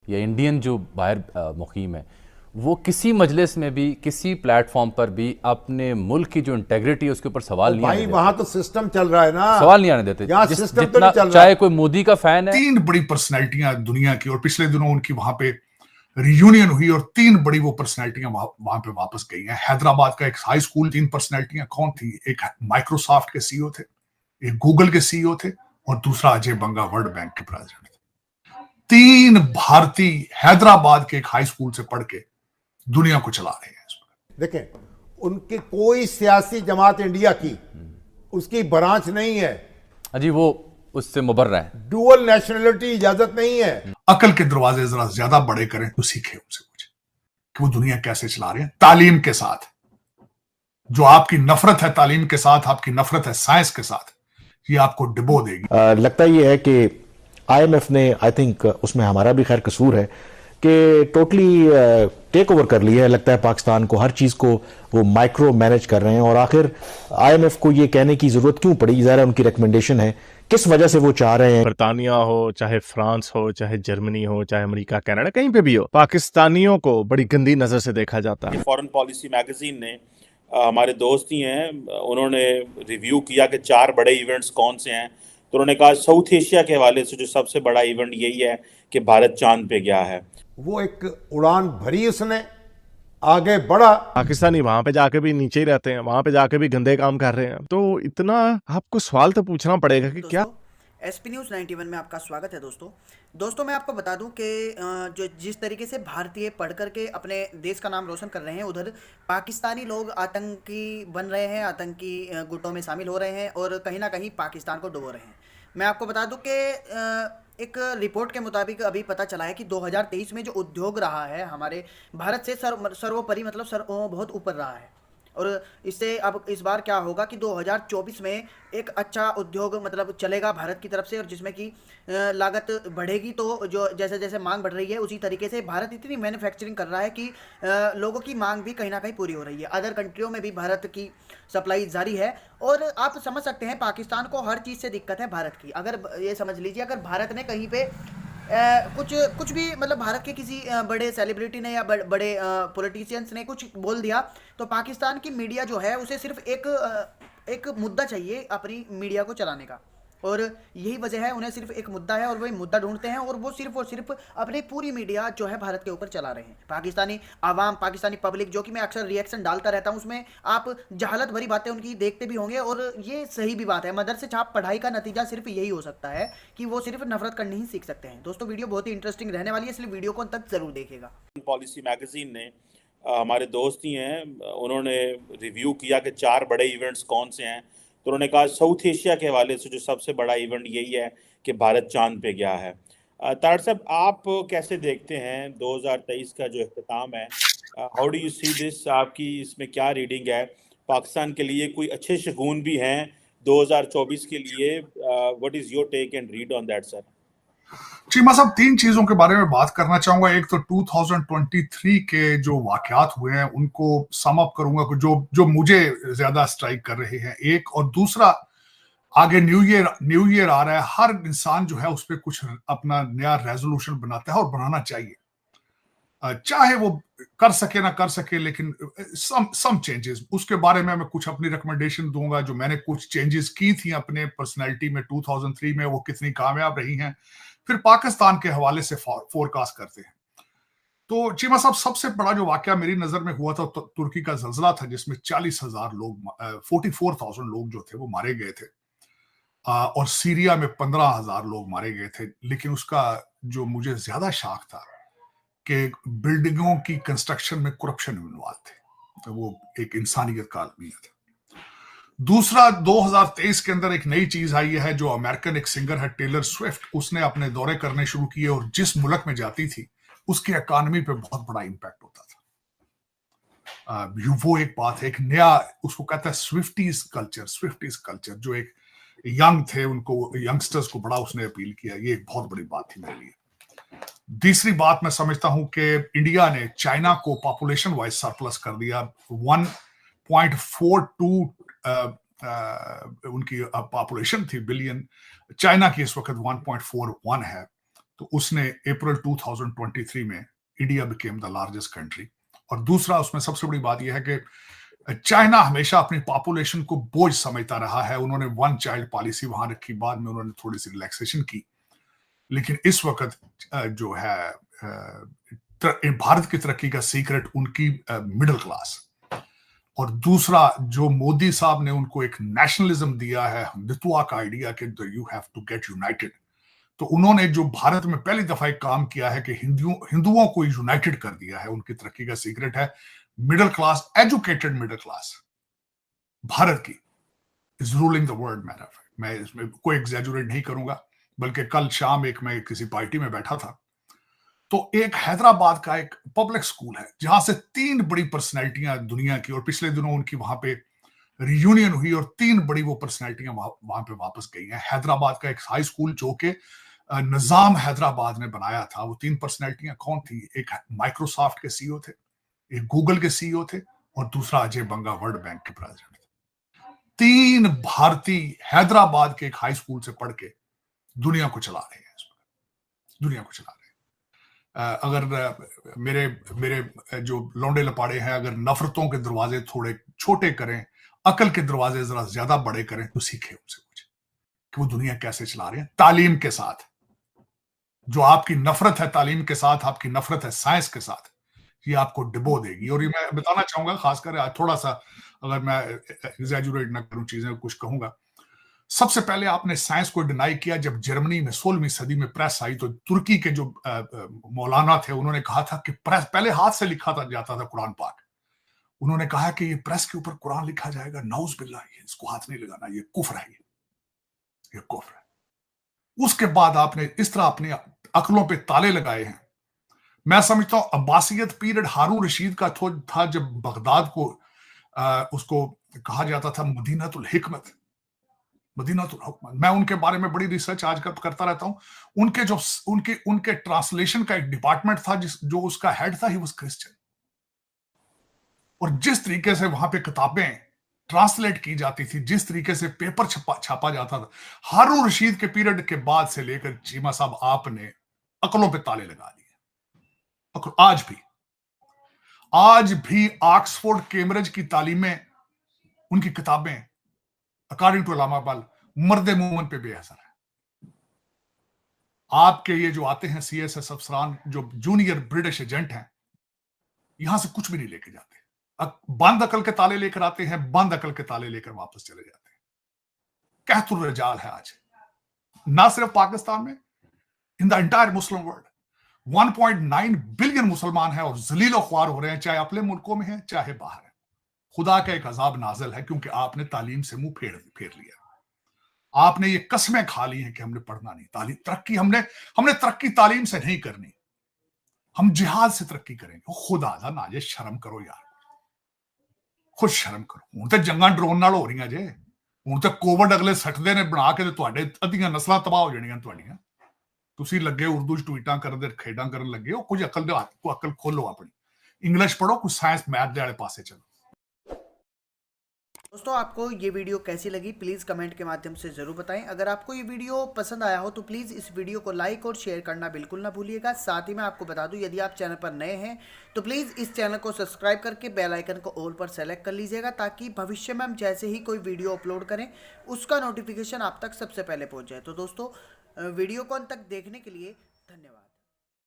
या इंडियन जो बाहर मुकीम है वो किसी मजलिस में भी किसी प्लेटफॉर्म पर भी अपने मुल्क की जो इंटेग्रिटी है उसके ऊपर सवाल नहीं आने भाई देते। वहां तो सिस्टम चल रहा है ना, सवाल नहीं आने देते। यहाँ सिस्टम तो जितना नहीं चल रहा। चाहे कोई मोदी का फैन है। तीन बड़ी पर्सनैलिटियां दुनिया की, और पिछले दिनों उनकी वहां पे रियूनियन हुई और तीन बड़ी वो पर्सनैलिटियां वहां पे वापस गई हैं। हैदराबाद का एक हाई स्कूल, तीन पर्सनैलिटियां कौन थी? एक माइक्रोसॉफ्ट के सीईओ थे, एक गूगल के सीईओ थे, और दूसरा अजय बंगा वर्ल्ड बैंक के प्रेसिडेंट थे। तीन भारतीय हैदराबाद के एक हाई स्कूल से पढ़ के दुनिया को चला रहे हैं। देखें, उनकी कोई सियासी जमात इंडिया की उसकी ब्रांच नहीं है। अजी वो उससे मुबर्रा है। डुअल नेशनलिटी इजाजत नहीं है। अकल के दरवाजे जरा ज्यादा बड़े करें तो सीखे उनसे कुछ कि वो दुनिया कैसे चला रहे हैं तालीम के साथ। जो आपकी नफरत है तालीम के साथ, आपकी नफरत है साइंस के साथ, ये आपको डिबो देगी। लगता ये है कि आईएमएफ ने, आई थिंक उसमें हमारा भी खैर कसूर है कि टोटली टेक ओवर कर लिया है। लगता है पाकिस्तान को, हर चीज को वो माइक्रो मैनेज कर रहे हैं। और आखिर आईएमएफ को ये कहने की जरूरत क्यों पड़ी? ज़ाहिर उनकी रिकमेंडेशन है, किस वजह से वो चाह रहे हैं। बरतानिया हो, चाहे फ्रांस हो, चाहे जर्मनी हो, चाहे अमेरिका, कनाडा, कहीं पे भी हो, पाकिस्तानियों को बड़ी गंदी नजर से देखा जाता है। फॉरेन पॉलिसी मैगजीन ने, हमारे दोस्त ही हैं, उन्होंने रिव्यू किया कि 4 बड़े इवेंट्स कौन से हैं, तो उन्होंने कहा साउथ एशिया के हवाले से जो सबसे बड़ा इवेंट यही है कि भारत चांद पे गया है। वो एक उड़ान भरी, उसने आगे बढ़ा। पाकिस्तानी वहां पे जाके भी नीचे ही रहते हैं, वहां पे जाके भी गंदे काम कर रहे हैं। तो इतना आपको सवाल तो पूछना पड़ेगा कि क्या। एसपी न्यूज़ 91 में आपका स्वागत है दोस्तों मैं आपको बता दूं कि जो जिस तरीके से भारतीय पढ़ करके अपने देश का नाम रोशन कर रहे हैं, उधर पाकिस्तानी लोग आतंकी बन रहे हैं, आतंकी गुटों में शामिल हो रहे हैं और कहीं ना कहीं पाकिस्तान को डुबो रहे हैं। मैं आपको बता दूं कि एक रिपोर्ट के मुताबिक अभी पता चला है कि 2023 में जो उद्योग रहा है हमारे भारत से सर्वोपरि, मतलब बहुत ऊपर रहा है। और इससे अब इस बार क्या होगा कि 2024 में एक अच्छा उद्योग मतलब चलेगा भारत की तरफ से, और जिसमें कि लागत बढ़ेगी। तो जो जैसे जैसे मांग बढ़ रही है उसी तरीके से भारत इतनी मैन्युफैक्चरिंग कर रहा है कि लोगों की मांग भी कहीं ना कहीं पूरी हो रही है। अदर कंट्रियों में भी भारत की सप्लाई जारी है। और आप समझ सकते हैं पाकिस्तान को हर चीज़ से दिक्कत है भारत की। अगर ये समझ लीजिए, अगर भारत ने कहीं पे कुछ भी मतलब भारत के किसी बड़े सेलिब्रिटी ने या बड़े पॉलिटिशियंस ने कुछ बोल दिया, तो पाकिस्तान की मीडिया जो है उसे सिर्फ एक मुद्दा चाहिए अपनी मीडिया को चलाने का। और यही वजह है, उन्हें सिर्फ एक मुद्दा है और वही मुद्दा ढूंढते हैं, और वो सिर्फ अपनी पूरी मीडिया जो है भारत के ऊपर चला रहे हैं। पाकिस्तानी आवाम, पाकिस्तानी पब्लिक, जो कि मैं अक्सर रिएक्शन डालता रहता हूं, उसमें आप जहालत भरी बातें उनकी देखते भी होंगे। और ये सही भी बात है। मदरसे छाप पढ़ाई का नतीजा सिर्फ यही हो सकता है कि वो सिर्फ नफरत करनी ही सीख सकते हैं। दोस्तों वीडियो बहुत ही इंटरेस्टिंग रहने वाली है, इसलिए वीडियो को अंत तक जरूर देखिएगा। पॉलिसी मैगजीन ने, हमारे दोस्त ही हैं, उन्होंने रिव्यू किया कि 4 बड़े इवेंट्स कौन से हैं, तो उन्होंने कहा साउथ एशिया के हवाले से जो सबसे बड़ा इवेंट यही है कि भारत चांद पे गया है। तार साहब, आप कैसे देखते हैं 2023 का जो इख्तिताम है? How do you see this? आपकी इसमें क्या रीडिंग है? पाकिस्तान के लिए कोई अच्छे शगुन भी हैं 2024 के लिए? What is your take and read on that sir? Cheema साहब, 3 चीजों के बारे में बात करना चाहूंगा। एक तो 2023 के जो वाकयात हुए हैं उनको सम अप करूंगा, जो मुझे ज्यादा स्ट्राइक कर रहे हैं, एक। और दूसरा, आगे न्यू ईयर आ रहा है। हर इंसान जो है उस पर कुछ अपना नया रेजोल्यूशन बनाता है और बनाना चाहिए, चाहे वो कर सके ना कर सके, लेकिन सम चेंजेस, उसके बारे में मैं कुछ अपनी रिकमेंडेशन दूंगा। जो मैंने कुछ चेंजेस की थी अपने पर्सनैलिटी में 2003 में, वो कितनी कामयाब रही हैं। फिर पाकिस्तान के हवाले से फोरकास्ट करते हैं। तो चीमा साहब, सबसे बड़ा जो वाकया मेरी नजर में हुआ था तुर्की का जल्जला था, जिसमें 40,000 लोग, 44,000 लोग जो थे वो मारे गए थे, और सीरिया में 15,000 लोग मारे गए थे। लेकिन उसका जो मुझे ज्यादा शाख था कि बिल्डिंगों की कंस्ट्रक्शन में करप्शन इन्वॉल्व थे, तो वो एक इंसानियत का अलमिया था। दूसरा, 2023 के अंदर एक नई चीज आई है, जो अमेरिकन एक सिंगर है टेलर स्विफ्ट, उसने अपने दौरे करने शुरू किए और जिस मुल्क में जाती थी उसकी इकॉनमी पे बहुत बड़ा इंपैक्ट होता था। वो एक बात है, एक नया, उसको कहता है स्विफ्टीज कल्चर, जो एक यंग थे, उनको, यंगस्टर्स को बड़ा उसने अपील किया। ये एक बहुत बड़ी बात थी मेरे लिए। तीसरी बात, मैं समझता हूं कि इंडिया ने चाइना को पॉपुलेशन वाइज सरप्लस कर दिया। 1.42 उनकी पॉपुलेशन थी बिलियन, चाइना की इस वक्त 1.41 है। तो उसने अप्रैल 2023 में India became the largest country. और दूसरा उसमें सबसे बड़ी बात यह है कि चाइना हमेशा अपनी पॉपुलेशन को बोझ समझता रहा है। उन्होंने वन चाइल्ड पॉलिसी वहां रखी, बाद में उन्होंने थोड़ी सी रिलैक्सेशन की, लेकिन इस वक्त जो है भारत की तरक्की का सीक्रेट उनकी मिडिल क्लास। और दूसरा जो मोदी साहब ने उनको एक नेशनलिज्म दिया है, हिंदुत्व का आइडिया कि you have to get united, तो उन्होंने जो भारत में पहली दफा एक काम किया है कि हिंदुओं को यूनाइटेड कर दिया है। उनकी तरक्की का सीक्रेट है middle class, educated middle class Bharat की इज रूलिंग द वर्ल्ड। मैं इसमें कोई एग्जैजुरेट नहीं करूंगा, बल्कि कल शाम मैं किसी पार्टी में बैठा था, तो एक हैदराबाद का एक पब्लिक स्कूल है जहां से 3 बड़ी पर्सनैलिटियां दुनिया की, और पिछले दिनों उनकी वहां पे रियूनियन हुई और 3 बड़ी वो पर्सनैलिटियां वहां पे वापस गई हैं। हैदराबाद का एक हाई स्कूल जो कि निजाम हैदराबाद ने बनाया था, वो 3 पर्सनैलिटियां कौन थी? एक माइक्रोसॉफ्ट के सीईओ थे, एक गूगल के सीईओ थे, और दूसरा अजय बंगा वर्ल्ड बैंक के प्रेसिडेंट थे। 3 भारतीय हैदराबाद के एक हाई स्कूल से पढ़ के दुनिया को चला रहे हैं, दुनिया को चला रहे हैं। अगर मेरे जो लौंडे लपाड़े हैं, अगर नफरतों के दरवाजे थोड़े छोटे करें, अकल के दरवाजे जरा ज्यादा बड़े करें, तो सीखें उनसे कुछ कि वो दुनिया कैसे चला रहे हैं तालीम के साथ। जो आपकी नफरत है तालीम के साथ, आपकी नफरत है साइंस के साथ, ये आपको डिबो देगी। और ये मैं बताना चाहूंगा, खासकर आज थोड़ा सा अगर मैं एग्जैजुरेट ना करूं चीजें, कुछ कहूंगा। सबसे पहले आपने साइंस को डिनाई किया जब जर्मनी में 16वीं सदी में प्रेस आई, तो तुर्की के जो मौलाना थे उन्होंने कहा था कि प्रेस पहले हाथ से लिखा जाता था कुरान पाक। उन्होंने कहा कि ये प्रेस के ऊपर कुरान लिखा जाएगा, नाउज बिल्लाह, इसको हाथ नहीं लगाना, ये कुफ्र है, ये कुफ्र है। उसके बाद आपने इस तरह अपनी अकलों पे ताले लगाए हैं। मैं समझता हूं अब्बासियत पीरियड हारून रशीद का था, जब बगदाद को उसको कहा जाता था मदीनातुल हिकमत, मदीनातुल हुकमत। मैं उनके बारे में बड़ी रिसर्च आजकल करता रहता हूं। उनके ट्रांसलेशन का एक डिपार्टमेंट था जो उसका हेड था, ही वाज क्रिश्चियन। और जिस तरीके से वहां पे किताबें ट्रांसलेट की जाती थी, जिस तरीके से पेपर छापा जाता था, हारून रशीद के पीरियड के बाद से लेकर चीमा साहब आपने अकलों पे ताले लगा दिए। आज भी ऑक्सफोर्ड कैम्ब्रिज की तालीमें, उनकी किताबें अकॉर्डिंग टू अल्लामा इकबाल मर्दे मोमन पे बेअसर है। आपके ये जो आते हैं सीएसएस अफसरान, जो जूनियर ब्रिटिश एजेंट हैं, यहां से कुछ भी नहीं लेके जाते। बंद अकल के ताले लेकर आते हैं, बंद अकल के ताले लेकर वापस चले जाते हैं। कहतुर रजाल है आज, ना सिर्फ पाकिस्तान में, in the entire Muslim world 1.9 billion मुसलमान हैं और जलील ख्वार हो रहे हैं, चाहे अपने मुल्कों में हैं चाहे बाहर है। खुदा का एक अजाब नाजिल है क्योंकि आपने तालीम से मुंह फेर लिया। आपने ये कसमें खा ली हैं कि हमने पढ़ना नहीं, तालीम तरक्की हमने तरक्की तालीम से नहीं करनी, हम जिहाद से तरक्की करेंगे। खुदा दा नाजे, शर्म करो यार, खुद शर्म करो। हुण ते जंगां ड्रोन नाल हो रहीआं जे, हुण ते कोविड अगले सटदे ने बना के, तुहाडे अद्धियां नस्लां तबाह हो जाणीआं तुहाडीआं। तुसीं लगे उर्दू च ट्वीटां करदे, खेडां करन लगे हो। कुछ अकल दे हत्थ को अकल खोलो अपनी, इंग्लिश पढ़ो, कुछ साइंस मैथ दे वाले पासे चलो। दोस्तों, आपको ये वीडियो कैसी लगी प्लीज़ कमेंट के माध्यम से ज़रूर बताएं। अगर आपको ये वीडियो पसंद आया हो तो प्लीज़ इस वीडियो को लाइक और शेयर करना बिल्कुल ना भूलिएगा। साथ ही मैं आपको बता दूं, यदि आप चैनल पर नए हैं तो प्लीज़ इस चैनल को सब्सक्राइब करके बेल आइकन को ऑल पर सेलेक्ट कर लीजिएगा, ताकि भविष्य में हम जैसे ही कोई वीडियो अपलोड करें उसका नोटिफिकेशन आप तक सबसे पहले पहुँच जाए। तो दोस्तों, वीडियो को अंत तक देखने के लिए धन्यवाद।